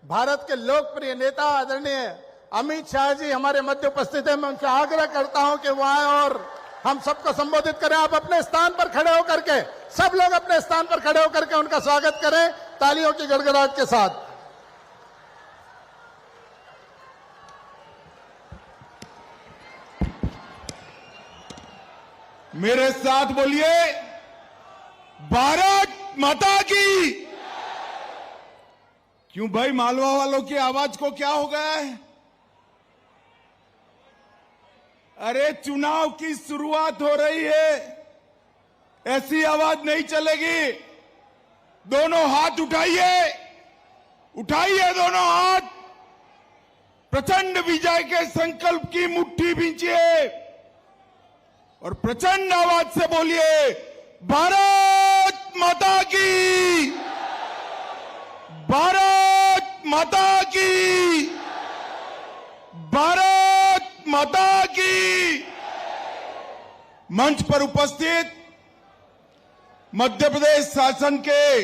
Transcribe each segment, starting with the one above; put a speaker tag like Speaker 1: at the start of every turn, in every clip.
Speaker 1: भारत के लोकप्रिय नेता आदरणीय अमित शाह जी हमारे मध्य उपस्थित हैं। मैं उनसे आग्रह करता हूं कि वो आए और हम सबको संबोधित करें। आप अपने स्थान पर खड़े होकर के, सब लोग अपने स्थान पर खड़े होकर के उनका स्वागत करें तालियों की गड़गड़ाहट के साथ।
Speaker 2: मेरे साथ बोलिए, भारत माता की। क्यों भाई, मालवा वालों की आवाज को क्या हो गया है? अरे चुनाव की शुरुआत हो रही है, ऐसी आवाज नहीं चलेगी। दोनों हाथ उठाइए, उठाइए दोनों हाथ, प्रचंड विजय के संकल्प की मुट्ठी भींचिए और प्रचंड आवाज से बोलिए, भारत माता की, भारत माता की, भारत माता की। मंच पर उपस्थित मध्य प्रदेश शासन के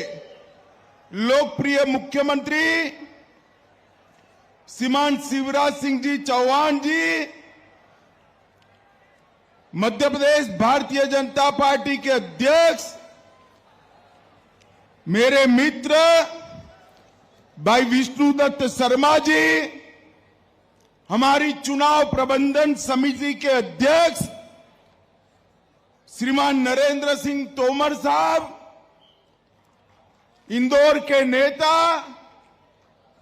Speaker 2: लोकप्रिय मुख्यमंत्री श्रीमान शिवराज सिंह जी चौहान जी, मध्य प्रदेश भारतीय जनता पार्टी के अध्यक्ष, मेरे मित्र भाई विष्णुदत्त शर्मा जी, हमारी चुनाव प्रबंधन समिति के अध्यक्ष श्रीमान नरेंद्र सिंह तोमर साहब, इंदौर के नेता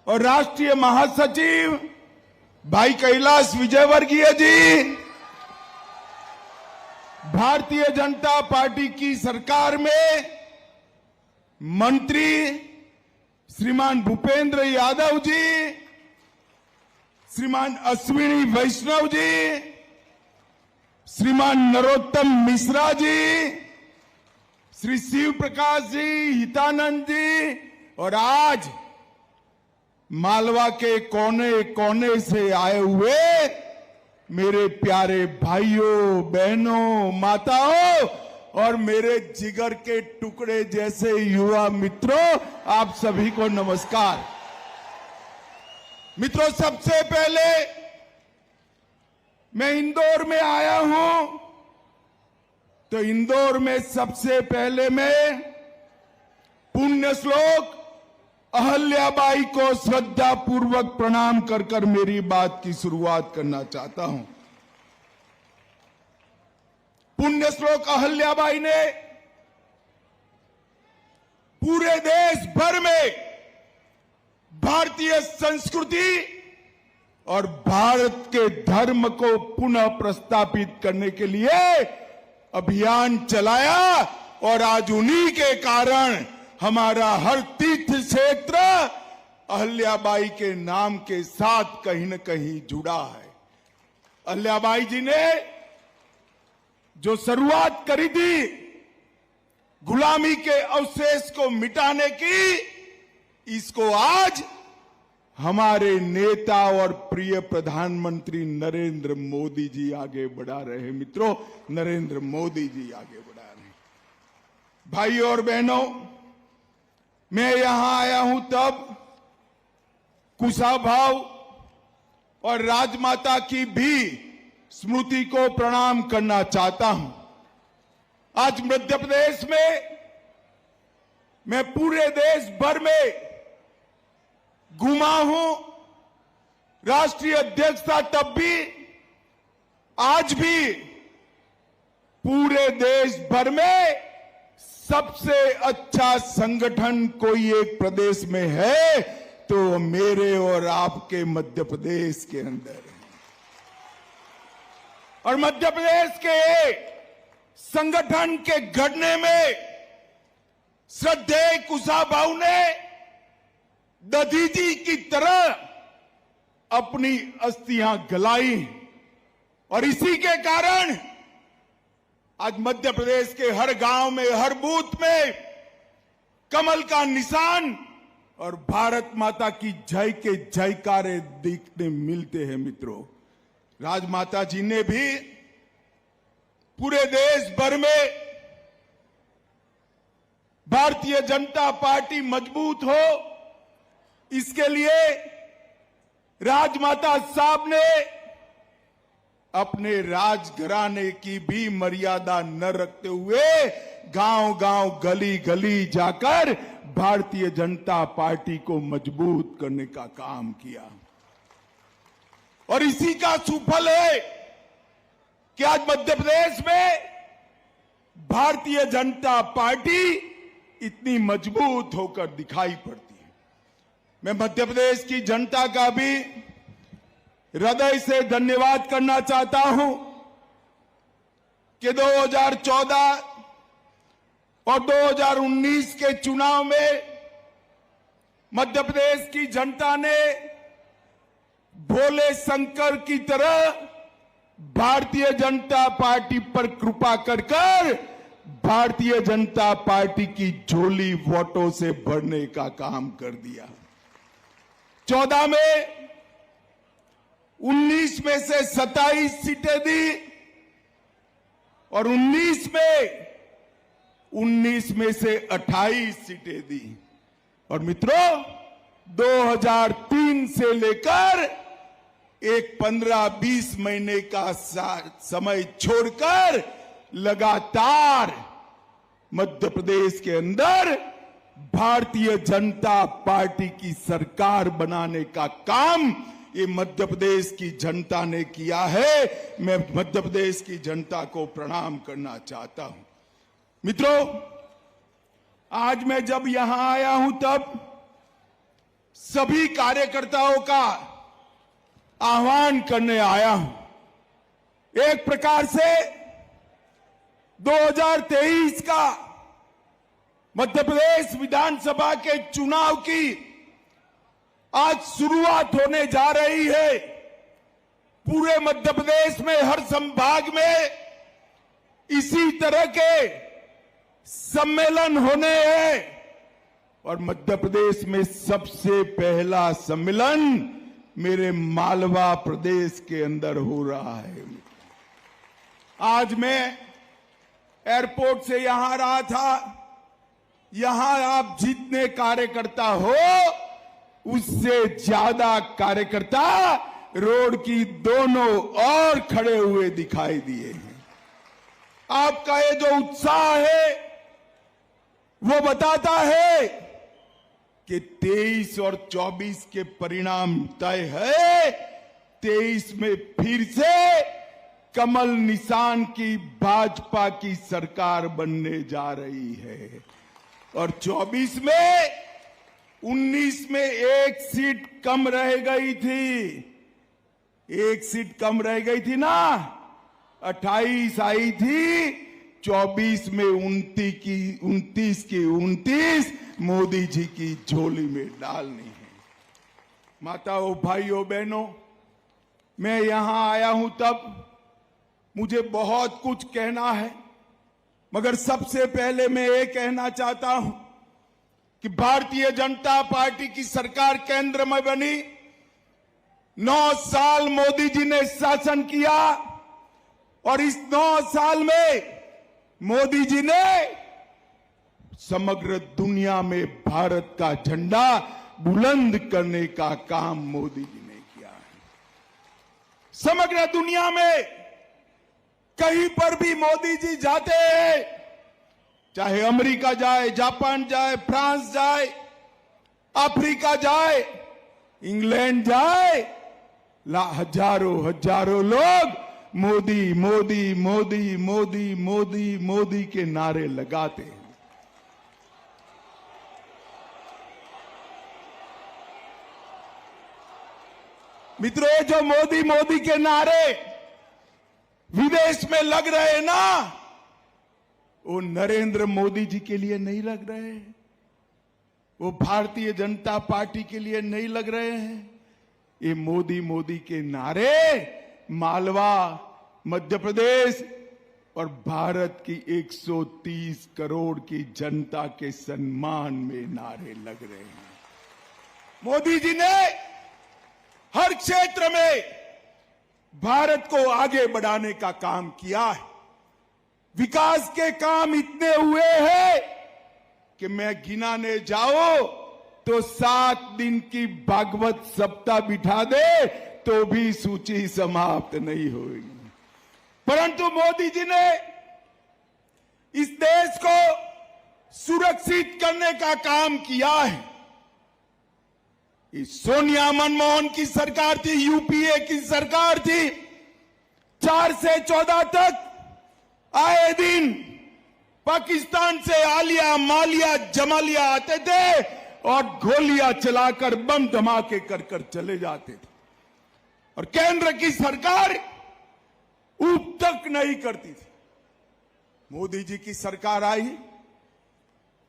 Speaker 2: और राष्ट्रीय महासचिव भाई कैलाश विजयवर्गीय जी, भारतीय जनता पार्टी की सरकार में मंत्री श्रीमान भूपेंद्र यादव जी, श्रीमान अश्विनी वैष्णव जी, श्रीमान नरोत्तम मिश्रा जी, श्री शिव प्रकाश जी, हितानंद जी, और आज मालवा के कोने कोने से आए हुए मेरे प्यारे भाइयों बहनों माताओं और मेरे जिगर के टुकड़े जैसे युवा मित्रों, आप सभी को नमस्कार। मित्रों, सबसे पहले मैं इंदौर में आया हूं तो इंदौर में सबसे पहले मैं पुण्य श्लोक अहल्याबाई को श्रद्धा पूर्वक प्रणाम कर कर मेरी बात की शुरुआत करना चाहता हूं। पुण्य श्लोक अहल्याबाई ने पूरे देश भर में भारतीय संस्कृति और भारत के धर्म को पुनः प्रस्थापित करने के लिए अभियान चलाया और आज उन्हीं के कारण हमारा हर तीर्थ क्षेत्र अहल्याबाई के नाम के साथ कहीं न कहीं जुड़ा है। अहल्याबाई जी ने जो शुरुआत करी थी गुलामी के अवशेष को मिटाने की, इसको आज हमारे नेता और प्रिय प्रधानमंत्री नरेंद्र मोदी जी आगे बढ़ा रहे हैं। मित्रों, नरेंद्र मोदी जी आगे बढ़ा रहे हैं। भाइयों और बहनों, मैं यहां आया हूं तब कुशाभाऊ और राजमाता की भी स्मृति को प्रणाम करना चाहता हूं। आज मध्य प्रदेश में मैं पूरे देश भर में घुमा हूं, राष्ट्रीय अध्यक्ष था तब भी, आज भी पूरे देश भर में सबसे अच्छा संगठन कोई एक प्रदेश में है तो मेरे और आपके मध्य प्रदेश के अंदर है। और मध्य प्रदेश के संगठन के गढ़ने में श्रद्धेय कुशाभाऊ ने दधीजी की तरह अपनी अस्थियां गलाई और इसी के कारण आज मध्य प्रदेश के हर गांव में, हर बूथ में कमल का निशान और भारत माता की जय के जयकारे देखने मिलते हैं। मित्रों, राजमाता जी ने भी पूरे देश भर में भारतीय जनता पार्टी मजबूत हो, इसके लिए राजमाता साहब ने अपने राजघराने की भी मर्यादा न रखते हुए गांव-गांव, गली-गली जाकर भारतीय जनता पार्टी को मजबूत करने का काम किया। और इसी का सुफल है कि आज मध्य प्रदेश में भारतीय जनता पार्टी इतनी मजबूत होकर दिखाई पड़ती है। मैं मध्य प्रदेश की जनता का भी हृदय से धन्यवाद करना चाहता हूं कि 2014 और 2019 के चुनाव में मध्य प्रदेश की जनता ने भोले शंकर की तरह भारतीय जनता पार्टी पर कृपा कर भारतीय जनता पार्टी की झोली वोटों से भरने का काम कर दिया। 14 में 19 में से 27 सीटें दी और 19 में से 28 सीटें दी। और मित्रों, 2003 से लेकर एक 15-20 महीने का समय छोड़कर लगातार मध्य प्रदेश के अंदर भारतीय जनता पार्टी की सरकार बनाने का काम ये मध्य प्रदेश की जनता ने किया है। मैं मध्य प्रदेश की जनता को प्रणाम करना चाहता हूं। मित्रों, आज मैं जब यहां आया हूं तब सभी कार्यकर्ताओं का आह्वान करने आया हूं। एक प्रकार से 2023 का मध्य प्रदेश विधानसभा के चुनाव की आज शुरुआत होने जा रही है। पूरे मध्य प्रदेश में हर संभाग में इसी तरह के सम्मेलन होने हैं और मध्य प्रदेश में सबसे पहला सम्मेलन मेरे मालवा प्रदेश के अंदर हो रहा है। आज मैं एयरपोर्ट से यहां आ रहा था। यहां आप जितने कार्यकर्ता हो उससे ज्यादा कार्यकर्ता रोड की दोनों ओर खड़े हुए दिखाई दिए हैं। आपका ये जो उत्साह है वो बताता है कि 23 और 24 के परिणाम तय है। 23 में फिर से कमल निशान की भाजपा की सरकार बनने जा रही है और 24 में 19 में एक सीट कम रह गई थी। एक सीट कम रह गई थी ना, 28 आई थी। 24 में 29 की 29 मोदी जी की झोली में डालनी है। माताओं, भाइयों, बहनों, मैं यहां आया हूं तब मुझे बहुत कुछ कहना है, मगर सबसे पहले मैं ये कहना चाहता हूं कि भारतीय जनता पार्टी की सरकार केंद्र में बनी। 9 साल मोदी जी ने शासन किया और इस 9 साल में मोदी जी ने समग्र दुनिया में भारत का झंडा बुलंद करने का काम मोदी जी ने किया है। समग्र दुनिया में कहीं पर भी मोदी जी जाते हैं, चाहे अमेरिका जाए, जापान जाए, फ्रांस जाए, अफ्रीका जाए, इंग्लैंड जाए, हजारों लोग मोदी मोदी मोदी मोदी मोदी मोदी के नारे लगाते हैं। मित्रों, ये जो मोदी मोदी के नारे विदेश में लग रहे हैं ना, वो नरेंद्र मोदी जी के लिए नहीं लग रहे हैं, वो भारतीय जनता पार्टी के लिए नहीं लग रहे हैं। ये मोदी मोदी के नारे मालवा, मध्य प्रदेश और भारत की 130 करोड़ की जनता के सम्मान में नारे लग रहे हैं। मोदी जी ने हर क्षेत्र में भारत को आगे बढ़ाने का काम किया है। विकास के काम इतने हुए हैं कि मैं गिनाने जाऊं तो 7 दिन की भागवत सप्ताह बिठा दे तो भी सूची समाप्त नहीं होगी। परंतु मोदी जी ने इस देश को सुरक्षित करने का काम किया है। इस सोनिया मनमोहन की सरकार थी, यूपीए की सरकार थी, 4 से 14 तक आए दिन पाकिस्तान से आलिया मालिया जमालिया आते थे और गोलियां चलाकर बम धमाके कर कर चले जाते थे और केंद्र की सरकार ऊप तक नहीं करती थी। मोदी जी की सरकार आई,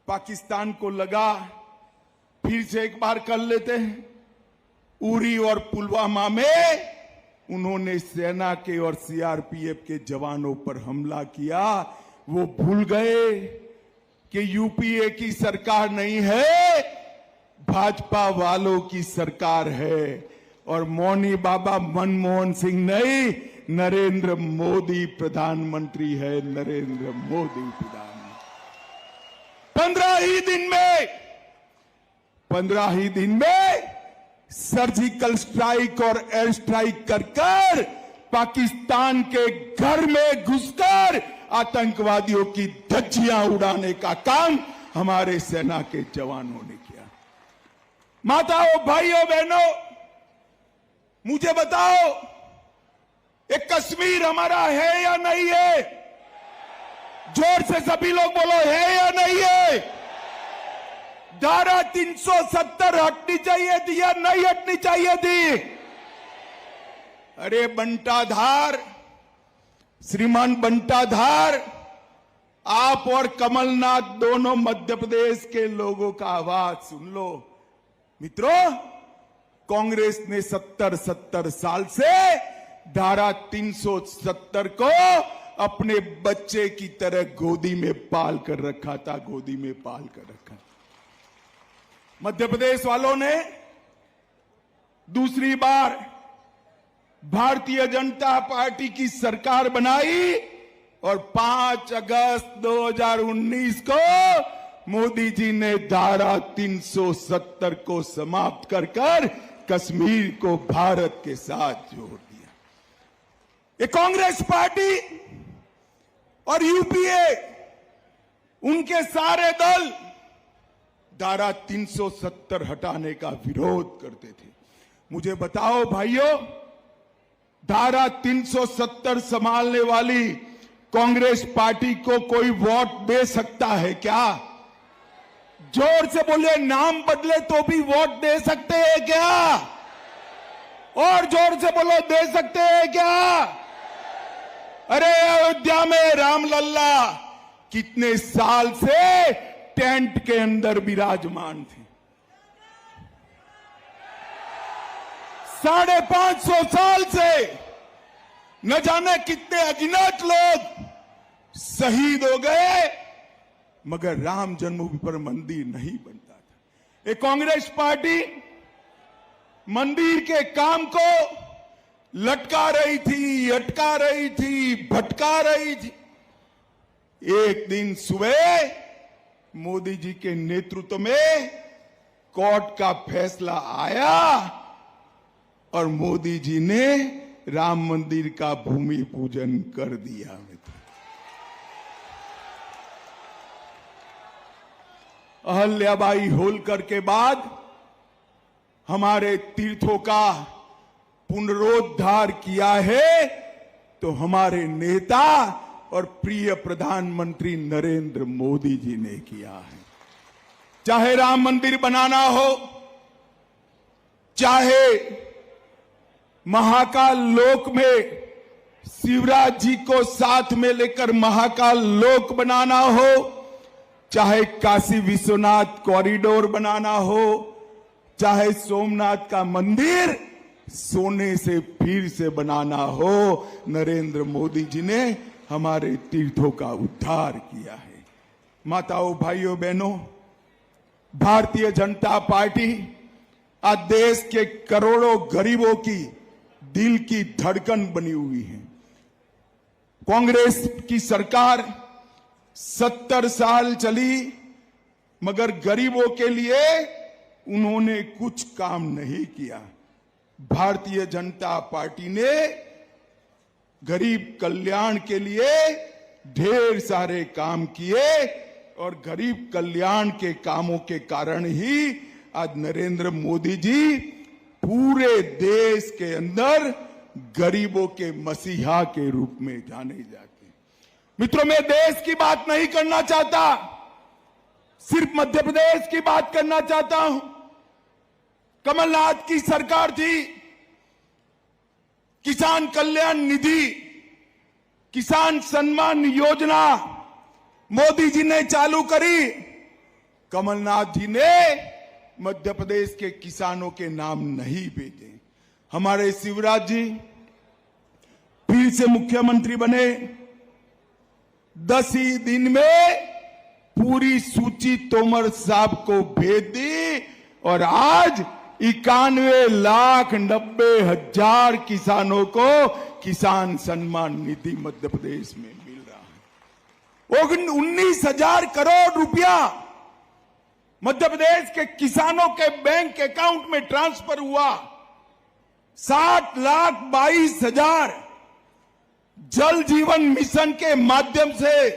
Speaker 2: पाकिस्तान को लगा फिर से एक बार कर लेते हैं। उरी और पुलवामा में उन्होंने सेना के और सीआरपीएफ के जवानों पर हमला किया। वो भूल गए कि यूपीए की सरकार नहीं है, भाजपा वालों की सरकार है और मौनी बाबा मनमोहन सिंह नहीं, नरेंद्र मोदी प्रधानमंत्री है। नरेंद्र मोदी प्रधानमंत्री 15 ही दिन में सर्जिकल स्ट्राइक और एयर स्ट्राइक कर पाकिस्तान के घर में घुसकर आतंकवादियों की धज्जियां उड़ाने का काम हमारे सेना के जवानों ने किया। माताओं, भाइयों, बहनों, मुझे बताओ, एक कश्मीर हमारा है या नहीं है? जोर से सभी लोग बोलो, है या नहीं है? धारा 370 हटनी चाहिए थी या नहीं हटनी चाहिए थी? अरे बंटाधार, श्रीमान बंटाधार, आप और कमलनाथ दोनों मध्य प्रदेश के लोगों का आवाज सुन लो। मित्रों, कांग्रेस ने 70 साल से धारा 370 को अपने बच्चे की तरह गोदी में पाल कर रखा था, गोदी में पाल कर रखा। मध्य प्रदेश वालों ने दूसरी बार भारतीय जनता पार्टी की सरकार बनाई और 5 अगस्त 2019 को मोदी जी ने धारा 370 को समाप्त कर कश्मीर को भारत के साथ जोड़ दिया। ये कांग्रेस पार्टी और यूपीए, उनके सारे दल धारा 370 हटाने का विरोध करते थे। मुझे बताओ भाइयों, धारा 370 संभालने वाली कांग्रेस पार्टी को कोई वोट दे सकता है क्या? जोर से बोले, नाम बदले तो भी वोट दे सकते हैं क्या? और जोर से बोलो, दे सकते हैं क्या? अरे अयोध्या में रामलल्ला कितने साल से टेंट के अंदर विराजमान थे। 550 साल से न जाने कितने अज्ञात लोग शहीद हो गए, मगर राम जन्मभूमि पर मंदिर नहीं बनता था। ये कांग्रेस पार्टी मंदिर के काम को लटका रही थी, अटका रही थी, भटका रही थी। एक दिन सुबह मोदी जी के नेतृत्व में कोर्ट का फैसला आया और मोदी जी ने राम मंदिर का भूमि पूजन कर दिया। अहल्याबाई होलकर के बाद हमारे तीर्थों का पुनरोद्धार किया है तो हमारे नेता और प्रिय प्रधानमंत्री नरेंद्र मोदी जी ने किया है। चाहे राम मंदिर बनाना हो, चाहे महाकाल लोक में शिवराज जी को साथ में लेकर महाकाल लोक बनाना हो, चाहे काशी विश्वनाथ कॉरिडोर बनाना हो, चाहे सोमनाथ का मंदिर सोने से फिर से बनाना हो, नरेंद्र मोदी जी ने हमारे तीर्थों का उद्धार किया है। माताओं, भाइयों, बहनों, भारतीय जनता पार्टी आज देश के करोड़ों गरीबों की दिल की धड़कन बनी हुई है। कांग्रेस की सरकार 70 साल चली, मगर गरीबों के लिए उन्होंने कुछ काम नहीं किया। भारतीय जनता पार्टी ने गरीब कल्याण के लिए ढेर सारे काम किए और गरीब कल्याण के कामों के कारण ही आज नरेंद्र मोदी जी पूरे देश के अंदर गरीबों के मसीहा के रूप में जाने जाते हैं। मित्रों, मैं देश की बात नहीं करना चाहता, सिर्फ मध्य प्रदेश की बात करना चाहता हूं। कमलनाथ की सरकार थी, किसान कल्याण निधि, किसान सम्मान योजना मोदी जी ने चालू करी। कमलनाथ जी ने मध्य प्रदेश के किसानों के नाम नहीं भेजे। हमारे शिवराज जी फिर से मुख्यमंत्री बने, 10 ही दिन में पूरी सूची तोमर साहब को भेज दी और आज 91,90,000 किसानों को किसान सम्मान निधि मध्य प्रदेश में मिल रहा है। 19,000 करोड़ रुपया मध्य प्रदेश के किसानों के बैंक अकाउंट में ट्रांसफर हुआ। 60,22,000 जल जीवन मिशन के माध्यम से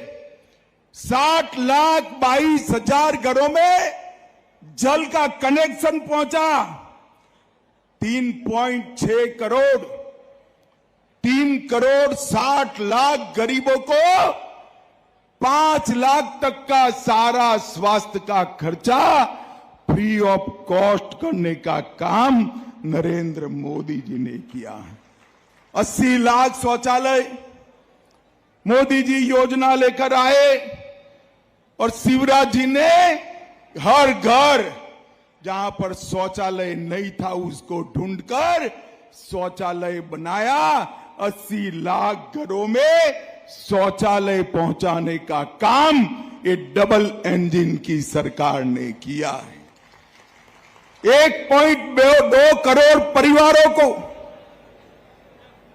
Speaker 2: 60,22,000 घरों में जल का कनेक्शन पहुंचा। 3.6 करोड़ 3,60,00,000 गरीबों को 5 लाख तक का सारा स्वास्थ्य का खर्चा फ्री ऑफ कॉस्ट करने का काम नरेंद्र मोदी जी ने किया है। 80 लाख शौचालय मोदी जी योजना लेकर आए और शिवराज जी ने हर घर जहां पर शौचालय नहीं था उसको ढूंढकर शौचालय बनाया। 80 लाख घरों में शौचालय पहुंचाने का काम ये डबल इंजन की सरकार ने किया है। 1.2 करोड़ परिवारों को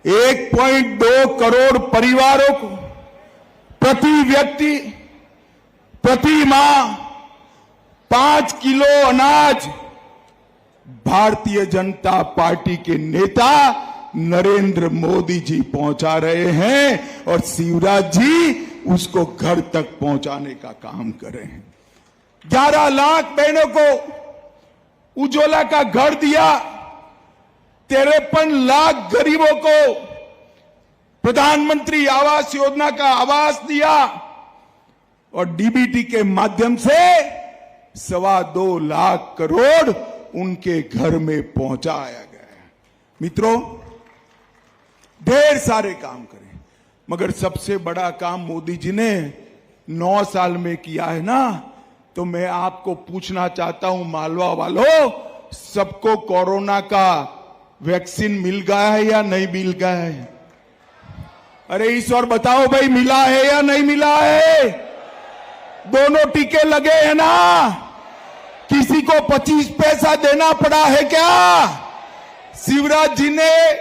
Speaker 2: 1.2 करोड़ परिवारों को प्रति व्यक्ति प्रति माह 5 किलो अनाज भारतीय जनता पार्टी के नेता नरेंद्र मोदी जी पहुंचा रहे हैं और शिवराज जी उसको घर तक पहुंचाने का काम कर रहे हैं। 11 लाख बहनों को उज्ज्वला का घर दिया। 53 लाख गरीबों को प्रधानमंत्री आवास योजना का आवास दिया और डीबीटी के माध्यम से 2.25 लाख करोड़ उनके घर में पहुंचाया गया। मित्रों, ढेर सारे काम करें मगर सबसे बड़ा काम मोदी जी ने 9 साल में किया है ना, तो मैं आपको पूछना चाहता हूं मालवा वालों, सबको कोरोना का वैक्सीन मिल गया है या नहीं मिल गया है? अरे ईश्वर बताओ भाई, मिला है या नहीं मिला है? दोनों टीके लगे हैं ना? किसी को 25 पैसा देना पड़ा है क्या? शिवराज जी ने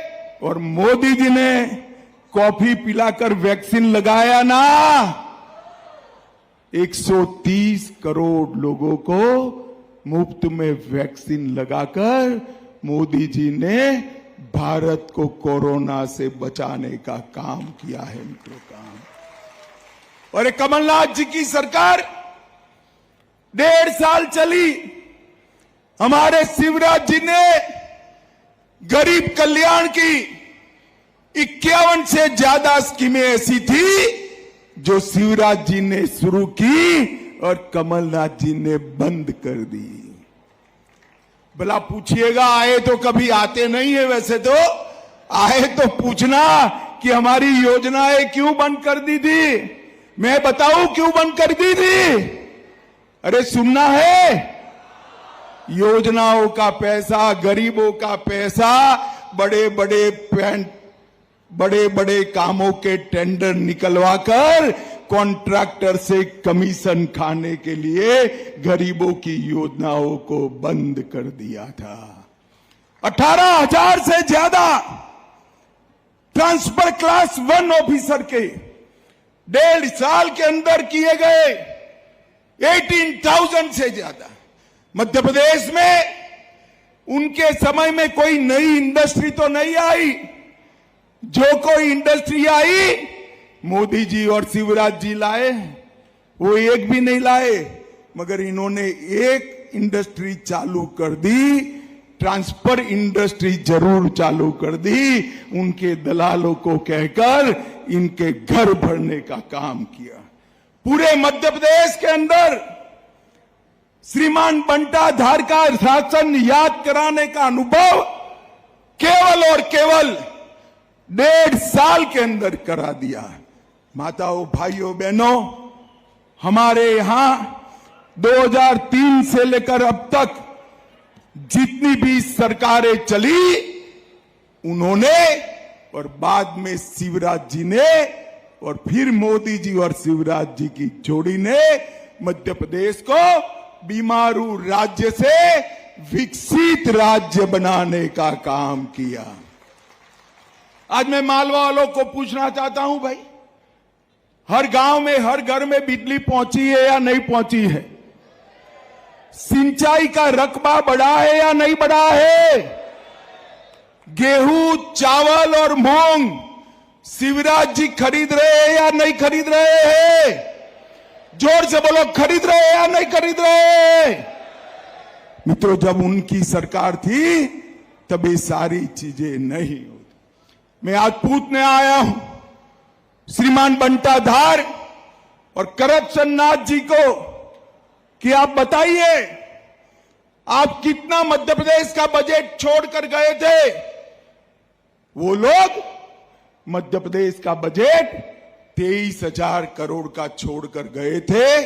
Speaker 2: और मोदी जी ने कॉफी पिलाकर वैक्सीन लगाया ना। 130 करोड़ लोगों को मुफ्त में वैक्सीन लगाकर मोदी जी ने भारत को कोरोना से बचाने का काम किया है। मित्रों, काम। और कमलनाथ जी की सरकार 1.5 साल चली। हमारे शिवराज जी ने गरीब कल्याण की 51 से ज्यादा स्कीमें ऐसी थी जो शिवराज जी ने शुरू की और कमलनाथ जी ने बंद कर दी। भला पूछिएगा, आए तो कभी आते नहीं है, वैसे तो आए तो पूछना कि हमारी योजनाएं क्यों बंद कर दी थी। मैं बताऊं क्यों बंद कर दी थी? अरे सुनना है, योजनाओं का पैसा, गरीबों का पैसा, बड़े बड़े कामों के टेंडर निकलवाकर कॉन्ट्रैक्टर से कमीशन खाने के लिए गरीबों की योजनाओं को बंद कर दिया था। 18,000 से ज्यादा ट्रांसफर क्लास 1 ऑफिसर के 1.5 साल के अंदर किए गए। 18,000 से ज्यादा मध्य प्रदेश में उनके समय में कोई नई इंडस्ट्री तो नहीं आई। जो कोई इंडस्ट्री आई मोदी जी और शिवराज जी लाए, वो एक भी नहीं लाए। मगर इन्होंने एक इंडस्ट्री चालू कर दी, ट्रांसफर इंडस्ट्री जरूर चालू कर दी, उनके दलालों को कहकर इनके घर भरने का काम किया। पूरे मध्य प्रदेश के अंदर श्रीमान बंटा धार का शासन याद कराने का अनुभव केवल और केवल 1.5 साल के अंदर करा दिया। माताओं, भाइयों, बहनों, हमारे यहां 2003 से लेकर अब तक जितनी भी सरकारें चली, उन्होंने और बाद में शिवराज जी ने और फिर मोदी जी और शिवराज जी की जोड़ी ने मध्य प्रदेश को बीमारू राज्य से विकसित राज्य बनाने का काम किया। आज मैं मालवा वालों को पूछना चाहता हूं, भाई, हर गांव में, हर घर में बिजली पहुंची है या नहीं पहुंची है? सिंचाई का रकबा बढ़ा है या नहीं बढ़ा है? गेहूं, चावल और मूंग शिवराज जी खरीद रहे हैं या नहीं खरीद रहे हैं? जोर से बोलो, खरीद रहे हैं या नहीं खरीद रहे हैं? मित्रों, जब उनकी सरकार थी तब ये सारी चीजें नहीं होती। मैं आज पूछने आया हूं श्रीमान बंटा धार और करप्शन नाथ जी को कि आप बताइए, आप कितना मध्य प्रदेश का बजट छोड़कर गए थे? वो लोग मध्य प्रदेश का बजट 23,000 करोड़ का छोड़कर गए थे।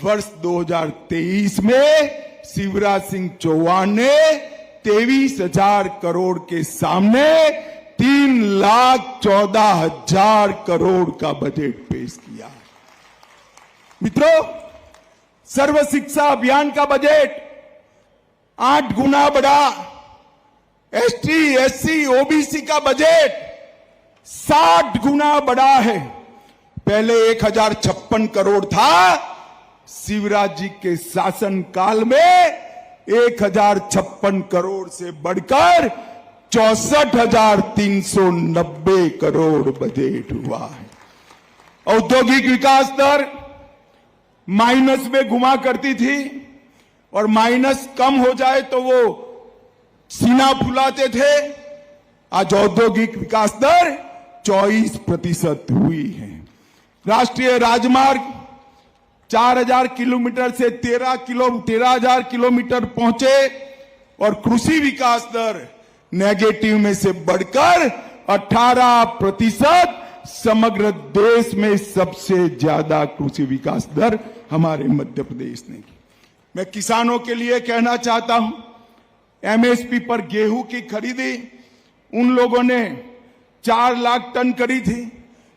Speaker 2: वर्ष 2023 में शिवराज सिंह चौहान ने 23,000 करोड़ के सामने 3,14,000 करोड़ का बजट पेश किया। मित्रों, सर्व शिक्षा अभियान का बजट 8 गुना बढ़ा। एसटी, एससी, ओबीसी का बजट 60 गुना बढ़ा है। पहले 1,056 करोड़ था, शिवराज जी के शासन काल में 1,056 करोड़ से बढ़कर 64,390 करोड़ बजट हुआ है। औद्योगिक विकास दर माइनस में घुमा करती थी और माइनस कम हो जाए तो वो सीना फुलाते थे। आज औद्योगिक विकास दर 24% हुई है। राष्ट्रीय राजमार्ग 4,000 किलोमीटर से 13,000 किलोमीटर पहुंचे और कृषि विकास दर नेगेटिव में से बढ़कर 18%, समग्र देश में सबसे ज्यादा कृषि विकास दर हमारे मध्य प्रदेश ने की। मैं किसानों के लिए कहना चाहता हूं, एमएसपी पर गेहूं की खरीदी उन लोगों ने 4 लाख टन करी थी।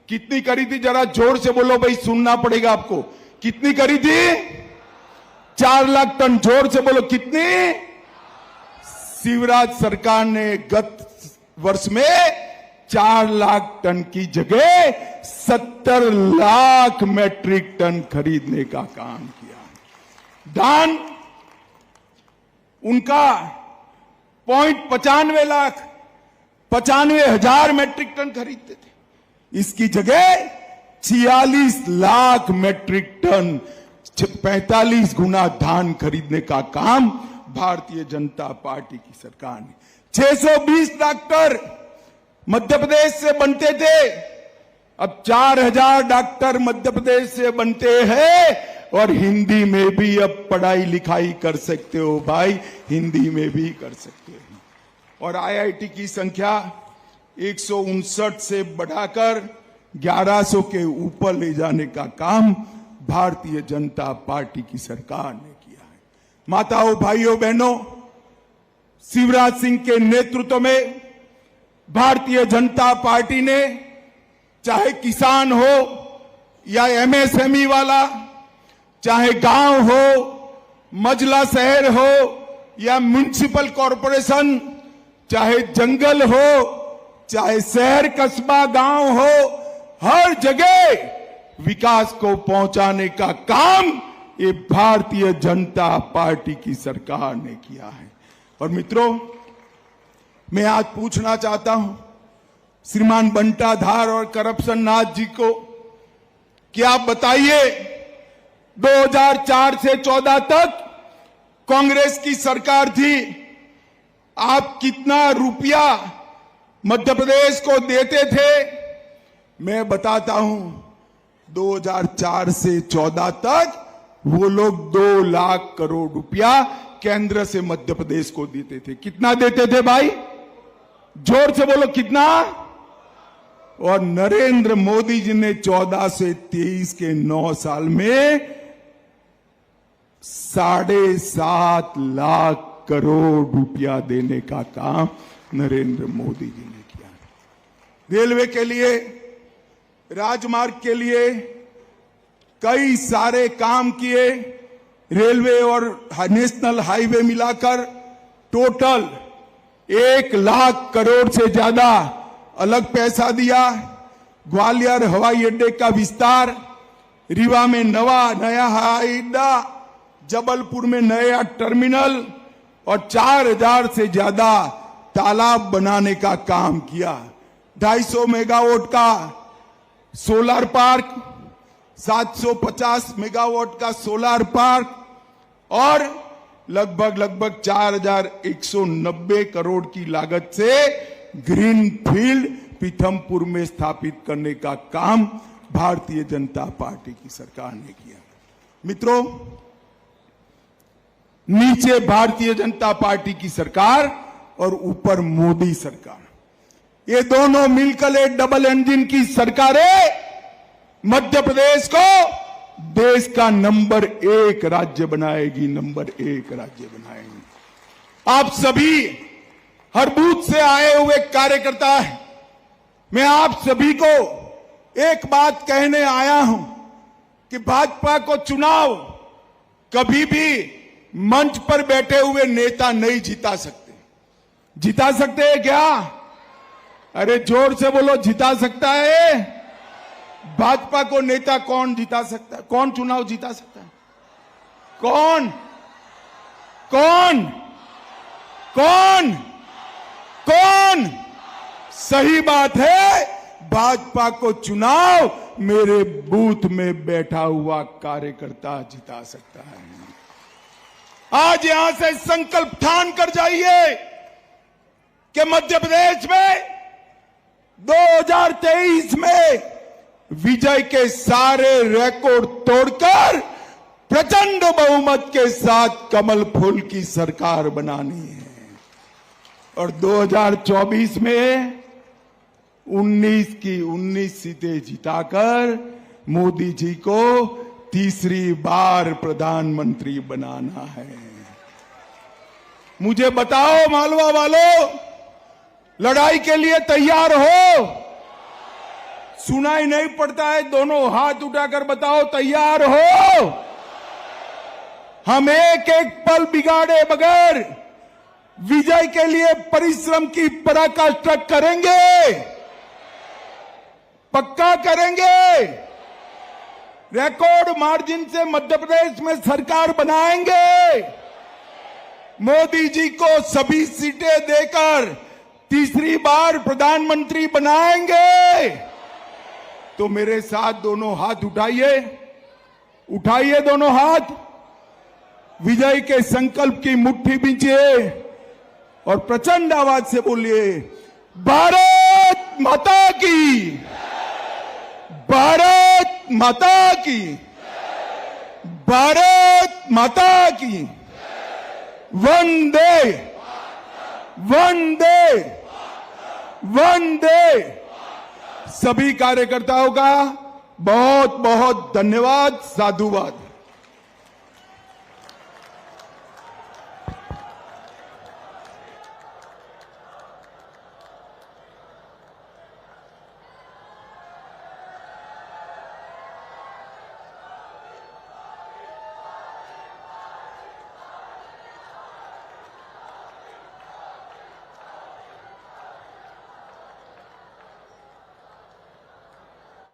Speaker 2: कितनी करी थी? जरा जोर से बोलो भाई, सुनना पड़ेगा आपको। कितनी करी थी? 4 लाख टन। जोर से बोलो, कितनी? शिवराज सरकार ने गत वर्ष में 4 लाख टन की जगह 70 लाख मैट्रिक टन खरीदने का काम किया। धान उनका 95 लाख 95,000 मैट्रिक टन खरीदते थे, इसकी जगह 46 लाख मैट्रिक टन 45 गुना धान खरीदने का काम भारतीय जनता पार्टी की सरकार ने। 620 डॉक्टर मध्य प्रदेश से बनते थे, अब 4,000 डॉक्टर मध्य प्रदेश से बनते हैं और हिंदी में भी अब पढ़ाई लिखाई कर सकते हो भाई, हिंदी में भी कर सकते हो। और आईआईटी की संख्या 159 से बढ़ाकर 1100 के ऊपर ले जाने का काम भारतीय जनता पार्टी की सरकार ने किया है। माताओं, भाइयों, बहनों, शिवराज सिंह के नेतृत्व में भारतीय जनता पार्टी ने, चाहे किसान हो या एमएसएमई वाला, चाहे गांव हो, मजला शहर हो या म्युनिसिपल कॉरपोरेशन, चाहे जंगल हो, चाहे शहर कस्बा गांव हो, हर जगह विकास को पहुंचाने का काम ये भारतीय जनता पार्टी की सरकार ने किया है। और मित्रों, मैं आज पूछना चाहता हूं श्रीमान बंटाधार और करप्शन नाथ जी को कि आप बताइए 2004 से 14 तक कांग्रेस की सरकार थी, आप कितना रुपया मध्य प्रदेश को देते थे? मैं बताता हूं 2004 से 14 तक वो लोग 2 लाख करोड़ रुपया केंद्र से मध्य प्रदेश को देते थे। कितना देते थे भाई? जोर से बोलो कितना? और नरेंद्र मोदी जी ने 14 से 23 के 9 साल में 7.5 लाख करोड़ रुपया देने का काम नरेंद्र मोदी जी ने किया। रेलवे के लिए, राजमार्ग के लिए कई सारे काम किए। रेलवे और नेशनल हाईवे मिलाकर टोटल 1 लाख करोड़ से ज्यादा अलग पैसा दिया। ग्वालियर हवाई अड्डे का विस्तार, रीवा में नया हवाई अड्डा, जबलपुर में नया टर्मिनल और 4000 से ज्यादा तालाब बनाने का काम किया। 250 मेगावाट का सोलर पार्क, 750 मेगावाट का सोलर पार्क और लगभग 4190 करोड़ की लागत से ग्रीन फील्ड पीथमपुर में स्थापित करने का काम भारतीय जनता पार्टी की सरकार ने किया। मित्रों, नीचे भारतीय जनता पार्टी की सरकार और ऊपर मोदी सरकार, ये दोनों मिलकर एक डबल इंजन की सरकारें मध्य प्रदेश को देश का नंबर 1 राज्य बनाएगी, नंबर 1 राज्य बनाएगी। आप सभी हर बूथ से आए हुए कार्यकर्ता हैं, मैं आप सभी को एक बात कहने आया हूं कि भाजपा को चुनाव कभी भी मंच पर बैठे हुए नेता नहीं जिता सकते। जिता सकते हैं क्या? अरे जोर से बोलो, जिता सकता है? भाजपा को नेता कौन जिता सकता है? कौन चुनाव जिता सकता है? कौन कौन कौन कौन? सही बात है, भाजपा को चुनाव मेरे बूथ में बैठा हुआ कार्यकर्ता जिता सकता है। आज यहां से संकल्प ठान कर जाइए कि मध्य प्रदेश में 2023 में विजय के सारे रिकॉर्ड तोड़कर प्रचंड बहुमत के साथ कमल फूल की सरकार बनानी है। और 2024 में 19 की 19 सीटें जिताकर मोदी जी को तीसरी बार प्रधानमंत्री बनाना है। मुझे बताओ मालवा वालों, लड़ाई के लिए तैयार हो? सुनाई नहीं पड़ता है, दोनों हाथ उठाकर बताओ तैयार हो? हम एक एक पल बिगाड़े बगैर विजय के लिए परिश्रम की पराकाष्ठा करेंगे, पक्का करेंगे। रिकॉर्ड मार्जिन से मध्य प्रदेश में सरकार बनाएंगे। मोदी जी को सभी सीटें देकर तीसरी बार प्रधानमंत्री बनाएंगे। तो मेरे साथ दोनों हाथ उठाइए, उठाइए दोनों हाथ, विजय के संकल्प की मुट्ठी बींचिए और प्रचंड आवाज से बोलिए, भारत माता की, भारत माता की, भारत माता की, वंदे वंदे वंदे। सभी कार्यकर्ताओं का बहुत बहुत धन्यवाद, साधुवाद।